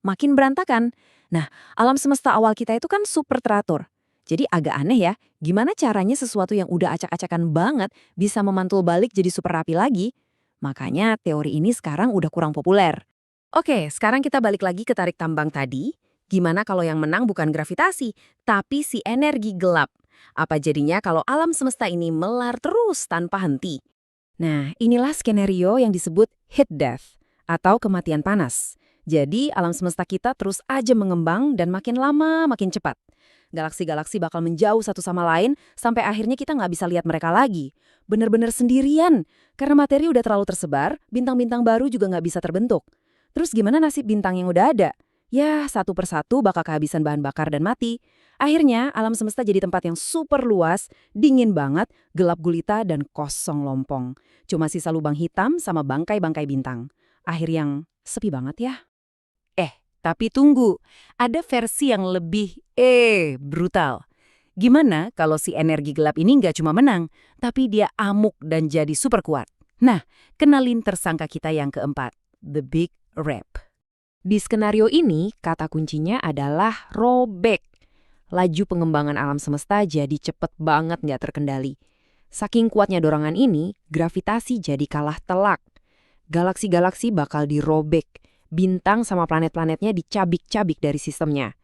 makin berantakan. Nah, alam semesta awal kita itu kan super teratur. Jadi agak aneh ya, gimana caranya sesuatu yang udah acak-acakan banget bisa memantul balik jadi super rapi lagi? Makanya teori ini sekarang udah kurang populer. Oke, sekarang kita balik lagi ke tarik tambang tadi. Gimana kalau yang menang bukan gravitasi, tapi si energi gelap? Apa jadinya kalau alam semesta ini melar terus tanpa henti? Nah, inilah skenario yang disebut heat death, atau kematian panas. Jadi, alam semesta kita terus aja mengembang dan makin lama makin cepat. Galaksi-galaksi bakal menjauh satu sama lain, sampai akhirnya kita nggak bisa lihat mereka lagi. Bener-bener sendirian, karena materi udah terlalu tersebar, bintang-bintang baru juga nggak bisa terbentuk. Terus gimana nasib bintang yang udah ada? Ya, satu persatu bakal kehabisan bahan bakar dan mati. Akhirnya, alam semesta jadi tempat yang super luas, dingin banget, gelap gulita, dan kosong lompong. Cuma sisa lubang hitam sama bangkai-bangkai bintang. Akhir yang sepi banget ya. Tapi tunggu, ada versi yang lebih brutal. Gimana kalau si energi gelap ini nggak cuma menang, tapi dia amuk dan jadi super kuat? Nah, kenalin tersangka kita yang keempat, The Big Rip. Di skenario ini, kata kuncinya adalah robek. Laju pengembangan alam semesta jadi cepet banget nggak terkendali. Saking kuatnya dorongan ini, gravitasi jadi kalah telak. Galaksi-galaksi bakal dirobek. Bintang sama planet-planetnya dicabik-cabik dari sistemnya.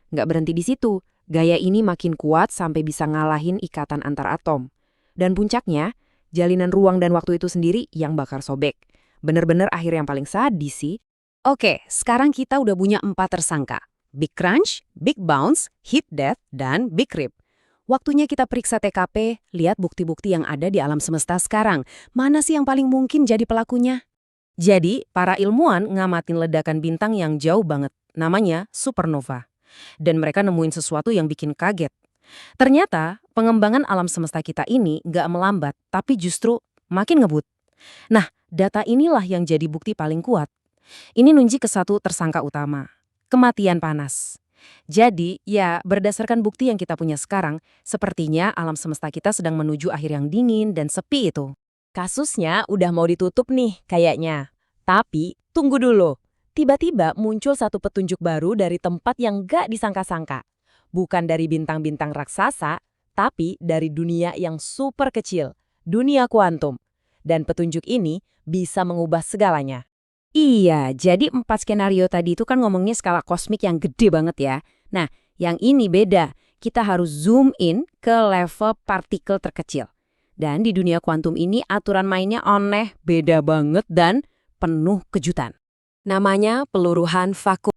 Nggak berhenti di situ, gaya ini makin kuat sampai bisa ngalahin ikatan antar atom. Dan puncaknya, jalinan ruang dan waktu itu sendiri yang bakal sobek. Bener-bener akhir yang paling sadis sih. Oke, sekarang kita udah punya 4 tersangka. Big Crunch, Big Bounce, Heat Death, dan Big Rip. Waktunya kita periksa TKP, lihat bukti-bukti yang ada di alam semesta sekarang. Mana sih yang paling mungkin jadi pelakunya? Jadi, para ilmuwan ngamatin ledakan bintang yang jauh banget, namanya supernova. Dan mereka nemuin sesuatu yang bikin kaget. Ternyata, pengembangan alam semesta kita ini nggak melambat, tapi justru makin ngebut. Nah, data inilah yang jadi bukti paling kuat. Ini nunjuk ke satu tersangka utama, kematian panas. Jadi, ya berdasarkan bukti yang kita punya sekarang, sepertinya alam semesta kita sedang menuju akhir yang dingin dan sepi itu. Kasusnya udah mau ditutup nih kayaknya. Tapi tunggu dulu. Tiba-tiba muncul satu petunjuk baru dari tempat yang gak disangka-sangka. Bukan dari bintang-bintang raksasa, tapi dari dunia yang super kecil. Dunia kuantum. Dan petunjuk ini bisa mengubah segalanya. Iya, jadi 4 skenario tadi itu kan ngomongnya skala kosmik yang gede banget ya. Nah, yang ini beda. Kita harus zoom in ke level partikel terkecil. Dan di dunia kuantum ini aturan mainnya aneh, beda banget dan penuh kejutan. Namanya peluruhan vakum.